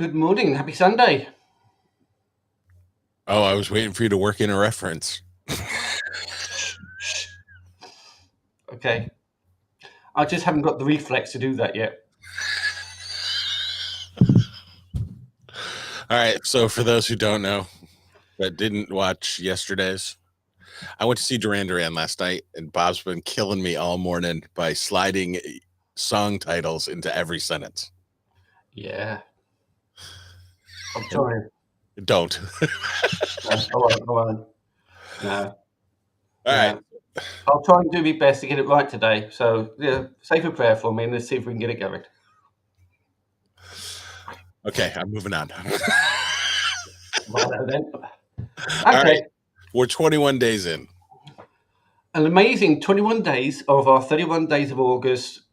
Good morning. Happy Sunday. Oh, I was waiting for you to work in a reference. Okay. I just haven't got the reflex to do that yet. All right. So, for those who don't know that didn't watch yesterday's, I went to see Duran Duran last night, and Bob's been killing me all morning by sliding song titles into every sentence. Yeah. I'm trying. Don't. No, I won't. No. All right. I'll try and do my best to get it right today. So, yeah, say a prayer for me and let's see if we can get it going. Okay. I'm moving on. Right then. All Okay. right. We're 21 days in. An amazing 21 days of our 31 days of August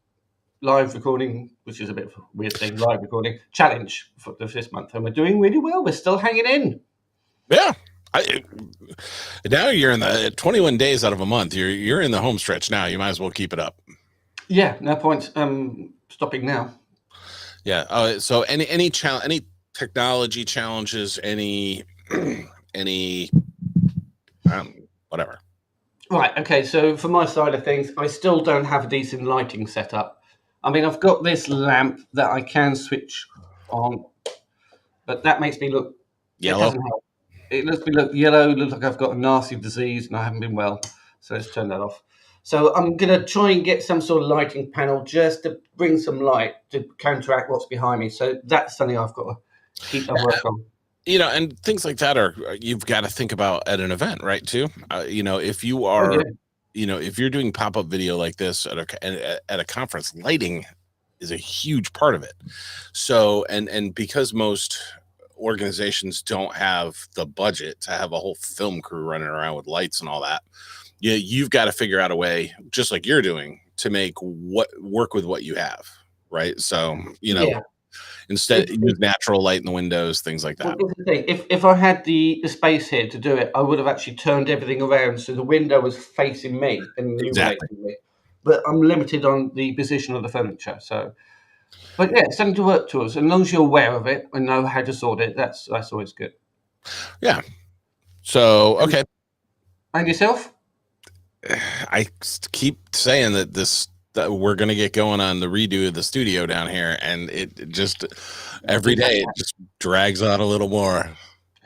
live recording, which is a bit of a weird thing, live recording challenge for this month. And we're doing really well. We're still hanging in. Yeah. Now you're in the 21 days out of a month. You're in the home stretch now. You might as well keep it up. Yeah, no point stopping now. Yeah. So any technology challenges, any whatever. Right, okay, so for my side of things, I still don't have a decent lighting setup. I mean, I've got this lamp that I can switch on, but that makes me look... Yellow? It doesn't help. It lets me look yellow, looks like I've got a nasty disease and I haven't been well. So let's turn that off. So I'm going to try and get some sort of lighting panel just to bring some light to counteract what's behind me. So that's something I've got to keep and work on. And things like that you've got to think about at an event, right? Too. If you are, if you're doing pop-up video like this at a conference, lighting is a huge part of it. So, and because most organizations don't have the budget to have a whole film crew running around with lights and all that, you've got to figure out a way, just like you're doing, to make what work with what you have, right? So, instead use natural light in the windows, things like that. Well, if I had the space here to do it, I would have actually turned everything around so the window was facing me and illuminating me. But I'm limited on the position of the furniture. So, but yeah, it's something to work towards. As long as you're aware of it and know how to sort it, that's always good. Yeah. So okay. And yourself? I keep saying that we're going to get going on the redo of the studio down here, and it just every day it just drags on a little more.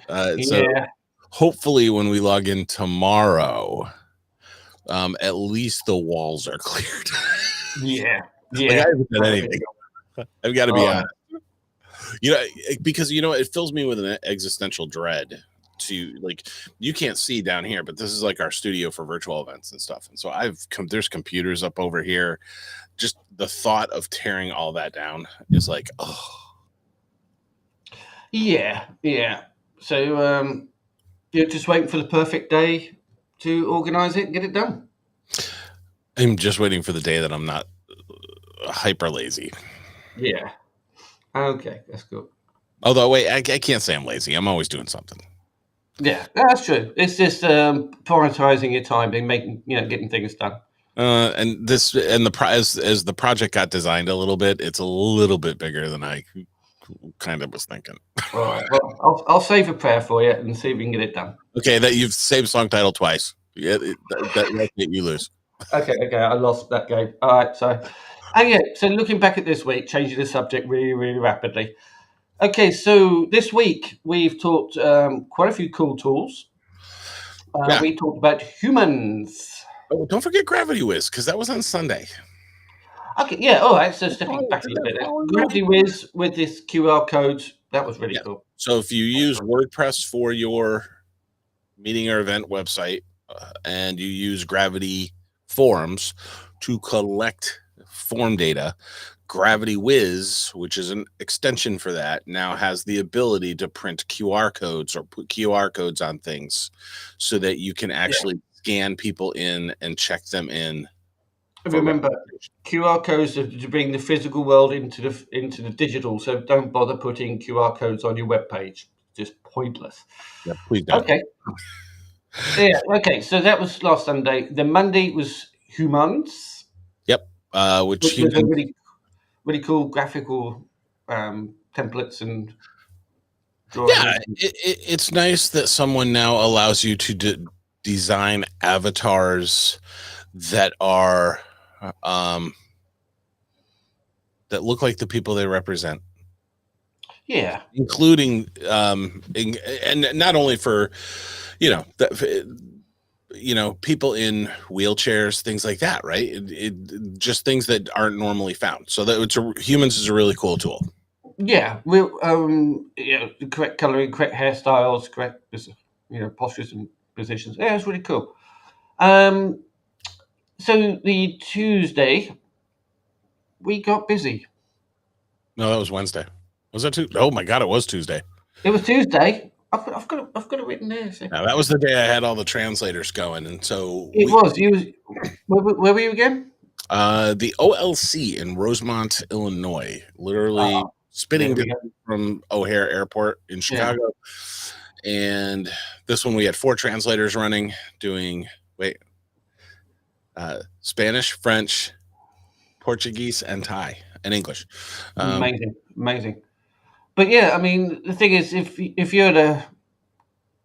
So hopefully when we log in tomorrow, at least the walls are cleared. Yeah. Like, I haven't done anything. I've got to be honest. Because it fills me with an existential dread. You can't see down here, but this is like our studio for virtual events and stuff. And so there's computers up over here. Just the thought of tearing all that down is like, oh. Yeah. So you're just waiting for the perfect day to organize it and get it done. I'm just waiting for the day that I'm not hyper lazy. Yeah. Okay, that's good. Although, wait, I can't say I'm lazy. I'm always doing something. Yeah, that's true. It's just prioritizing your time and getting things done. And as the project got designed a little bit, it's a little bit bigger than I kind of was thinking. All right. Well, I'll save a prayer for you and see if we can get it done. Okay, that you've saved song title twice. Yeah, that you lose. Okay, I lost that game. All right, so looking back at this week, changing the subject really, really rapidly. Okay, so this week we've talked quite a few cool tools. We talked about humans. Oh, don't forget Gravity Wiz, because that was on Sunday. Okay, yeah, all right, so stepping back a little bit. Gravity Wiz with this QR code, that was really cool. So if you use WordPress for your meeting or event website and you use Gravity Forms to collect form data, Gravity Wiz, which is an extension for that, now has the ability to print QR codes or put QR codes on things so that you can actually scan people in and check them in. Remember, QR codes are to bring the physical world into the digital, so don't bother putting QR codes on your web page. Just pointless. Yeah, please don't. Okay. Yeah. Okay. So that was last Sunday. The Monday was Humans. Yep. Which was a really, really cool graphical templates and Yeah, it's nice that someone now allows you to design avatars that are that look like the people they represent. Yeah, including and not only for people in wheelchairs, things like that, right? Just things that aren't normally found. So that humans is a really cool tool. Yeah, we'll the correct coloring, correct hairstyles, correct postures and positions. Yeah, it's really cool. So the Tuesday we got busy. No, that was Wednesday. Was that Tuesday? Oh my God, it was Tuesday. It was Tuesday. I've got it written there. So. Now, that was the day I had all the translators going, and so It was. Where were you again? The OLC in Rosemont, Illinois, literally spitting from O'Hare Airport in Chicago. Yeah. And this one we had 4 translators running, doing Spanish, French, Portuguese, and Thai, and English. Amazing. But yeah, I mean, the thing is, if you're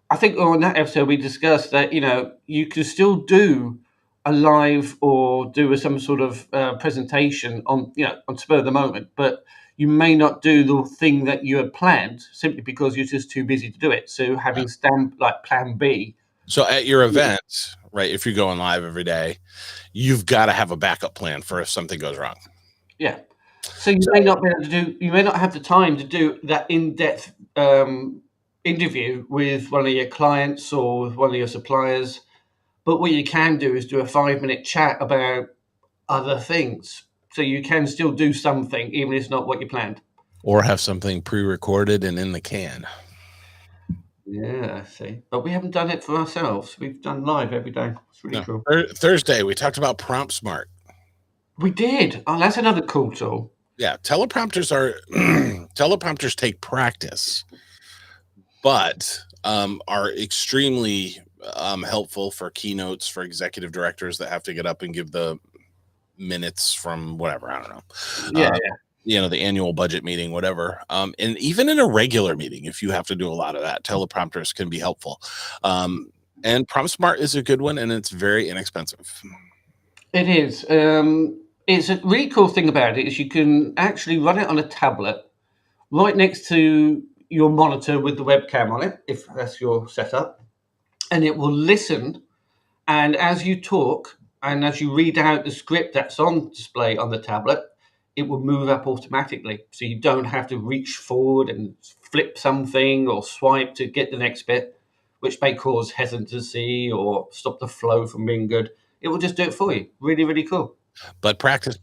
I think on that episode we discussed that you can still do a live or do some sort of presentation on spur of the moment, but you may not do the thing that you had planned simply because you're just too busy to do it. So having plan B. So at your event, right, if you're going live every day, you've got to have a backup plan for if something goes wrong. Yeah. So you may not be able to you may not have the time to do that in-depth interview with one of your clients or one of your suppliers. But what you can do is do a 5-minute chat about other things. So you can still do something, even if it's not what you planned. Or have something pre-recorded and in the can. Yeah, see. But we haven't done it for ourselves. We've done live every day. It's really cool. Thursday, we talked about PromptSmart. We did. Oh, that's another cool tool. Yeah, teleprompters teleprompters take practice, but are extremely helpful for keynotes for executive directors that have to get up and give the minutes from whatever, I don't know. Yeah. The annual budget meeting, whatever. And even in a regular meeting, if you have to do a lot of that, teleprompters can be helpful. And PromptSmart is a good one, and it's very inexpensive. It is. It's a really cool thing about it is you can actually run it on a tablet right next to your monitor with the webcam on it, if that's your setup, and it will listen. And as you talk and as you read out the script that's on display on the tablet, it will move up automatically. So you don't have to reach forward and flip something or swipe to get the next bit, which may cause hesitancy or stop the flow from being good. It will just do it for you. Really, really cool. But practice.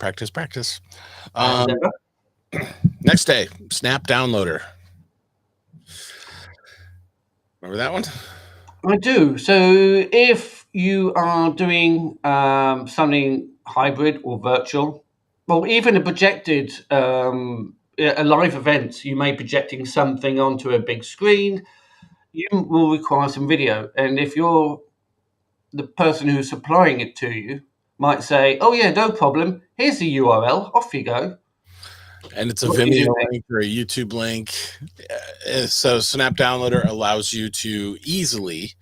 Next day, Snap Downloader. Remember that one? I do. So if you are doing something hybrid or virtual, well, even a projected, a live event, you may be projecting something onto a big screen, you will require some video. And if you're the person who's supplying it to you, might say, oh yeah, no problem. Here's the URL. Off you go. And it's a Vimeo link or a YouTube link. So Snap Downloader allows you to easily,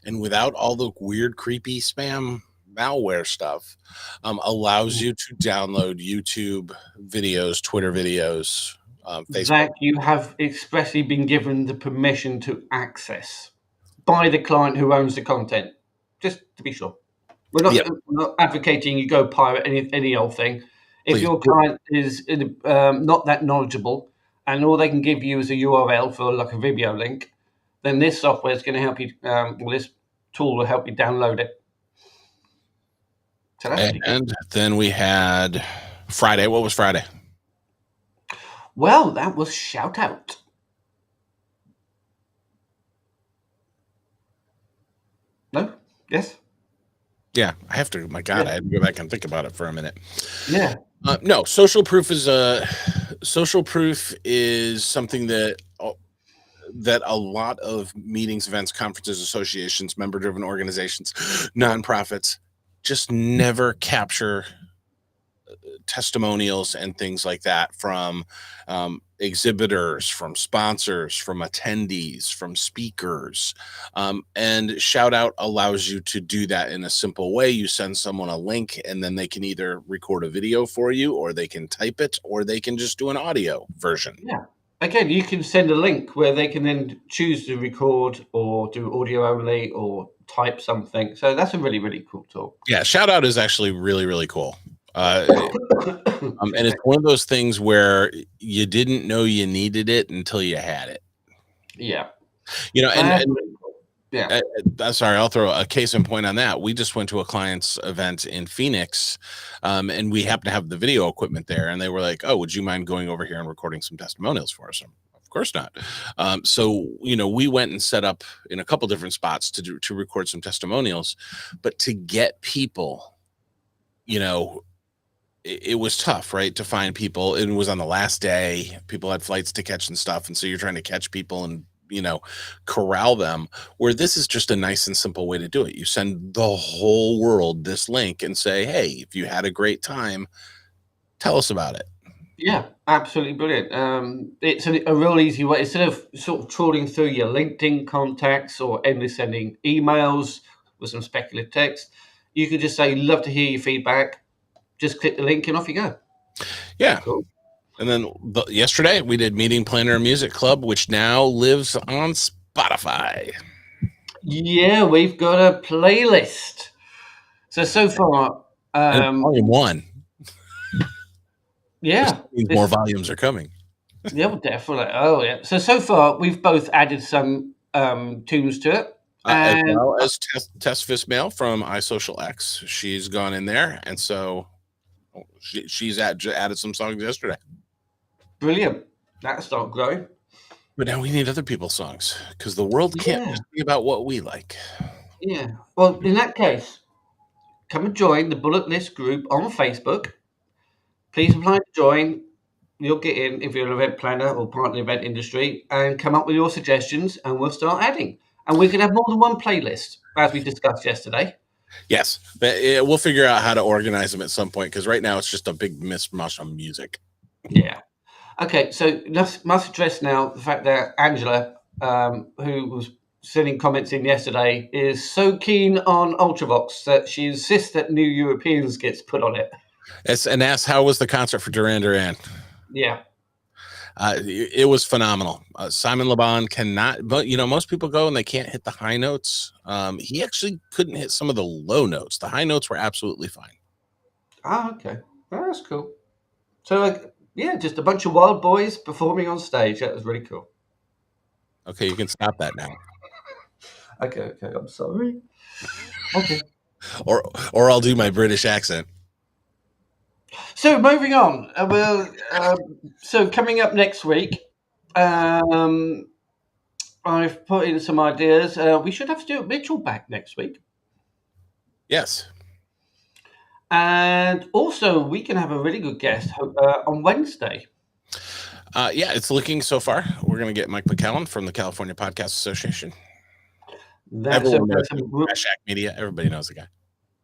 and without all the weird, creepy spam malware stuff, allows you to download YouTube videos, Twitter videos, Facebook. That you have expressly been given the permission to access by the client who owns the content. Just to be sure. We're not advocating you go pirate any old thing. If your client is not that knowledgeable and all they can give you is a URL for like a video link, then this software is going to help you, this tool will help you download it. So and then we had Friday. What was Friday? Well, that was Shout Out. No? Yes? Yeah, I have to. My God, I had to go back and think about it for a minute. Yeah. No, social proof is something that a lot of meetings, events, conferences, associations, member-driven organizations, nonprofits just never capture testimonials and things like that from exhibitors, from sponsors, from attendees, from speakers. And Shout Out allows you to do that in a simple way. You send someone a link, and then they can either record a video for you, or they can type it, or they can just do an audio version. Yeah. Again, you can send a link where they can then choose to record or do audio only or type something. So that's a really, really cool tool. Yeah, Shout Out is actually really, really cool. And it's one of those things where you didn't know you needed it until you had it. Yeah. Yeah. Sorry, I'll throw a case in point on that. We just went to a client's event in Phoenix, and we happened to have the video equipment there, and they were like, "Oh, would you mind going over here and recording some testimonials for us?" Of course not. So we went and set up in a couple different spots to record some testimonials, but to get people, it was tough, right? To find people. It was on the last day. People had flights to catch and stuff, and so you're trying to catch people and corral them, where this is just a nice and simple way to do it. You send the whole world this link and say, hey, if you had a great time, tell us about it. Yeah, absolutely brilliant. It's a real easy way. Instead of sort of trawling through your LinkedIn contacts or endless sending emails with some speculative text, you could just say, love to hear your feedback. Just click the link and off you go. Yeah. Cool. And then yesterday we did Meeting Planner Music Club, which now lives on Spotify. Yeah, we've got a playlist. So far, volume 1. Yeah, more volumes are coming. Yeah, well, definitely. Oh, yeah. So far we've both added some tunes to it, as well as Tess Fismail from iSocialX. She's gone in there, and so she's added some songs yesterday. Brilliant. That's not growing. But now we need other people's songs, because the world can't just be about what we like. Yeah. Well, in that case, come and join the Bullet List group on Facebook. Please apply to join. You'll get in if you're an event planner or part of the event industry, and come up with your suggestions, and we'll start adding. And we can have more than one playlist, as we discussed yesterday. Yes, but we'll figure out how to organize them at some point, because right now it's just a big mishmash of music. Yeah. Okay, so must address now the fact that Angela, who was sending comments in yesterday, is so keen on Ultravox that she insists that New Europeans gets put on it. And asked, how was the concert for Duran Duran? Yeah. It was phenomenal. Simon Le Bon cannot, but most people go and they can't hit the high notes. He actually couldn't hit some of the low notes. The high notes were absolutely fine. Oh, okay. Oh, that's cool. So, just a bunch of wild boys performing on stage. That was really cool. Okay, you can stop that now. Okay, I'm sorry. Okay. Or I'll do my British accent. So moving on, so coming up next week, I've put in some ideas. We should have Stuart Mitchell back next week. Yes. And also, we can have a really good guest on Wednesday. Yeah, it's looking so far. We're going to get Mike McCallum from the California Podcast Association. Everyone knows Shack Media. Everybody knows the guy.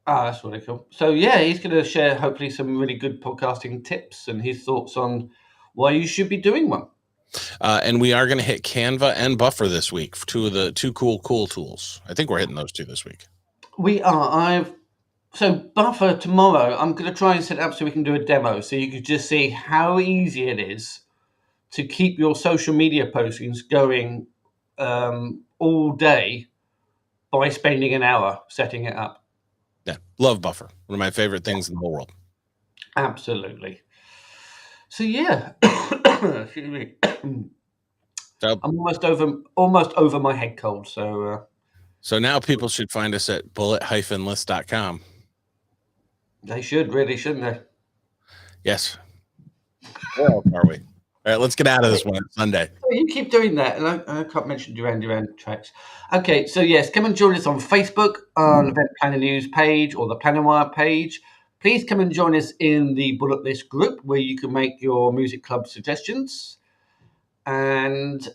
Oh, that's really cool. So, yeah, he's going to share hopefully some really good podcasting tips and his thoughts on why you should be doing one. And we are going to hit Canva and Buffer this week, two cool tools. I think we're hitting those two this week. We are. So Buffer tomorrow, I'm going to try and set it up so we can do a demo, so you can just see how easy it is to keep your social media postings going all day by spending an hour setting it up. Yeah, love Buffer. One of my favorite things in the whole world. Absolutely. So yeah, excuse me. I'm almost over my head cold. So now people should find us at bullet-list.com. They should, really, shouldn't they? Yes. Where else are we? All right, let's get out of this one on Sunday. You keep doing that, and I can't mention Duran tracks. Okay, so yes, come and join us on Facebook, on Event Planner News page or the Planner Wire page. Please come and join us in the Bullet List group where you can make your music club suggestions. And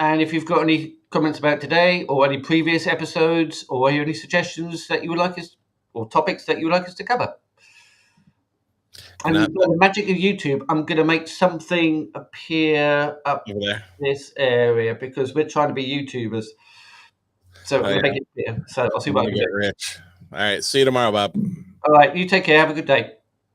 if you've got any comments about today or any previous episodes or any suggestions that you would like us, or topics that you would like us to cover. And by the magic of YouTube, I'm going to make something appear up over there, this area, because we're trying to be YouTubers. So I'm going to make it appear. So I'll see what I can do. Rich. All right. See you tomorrow, Bob. All right. You take care. Have a good day.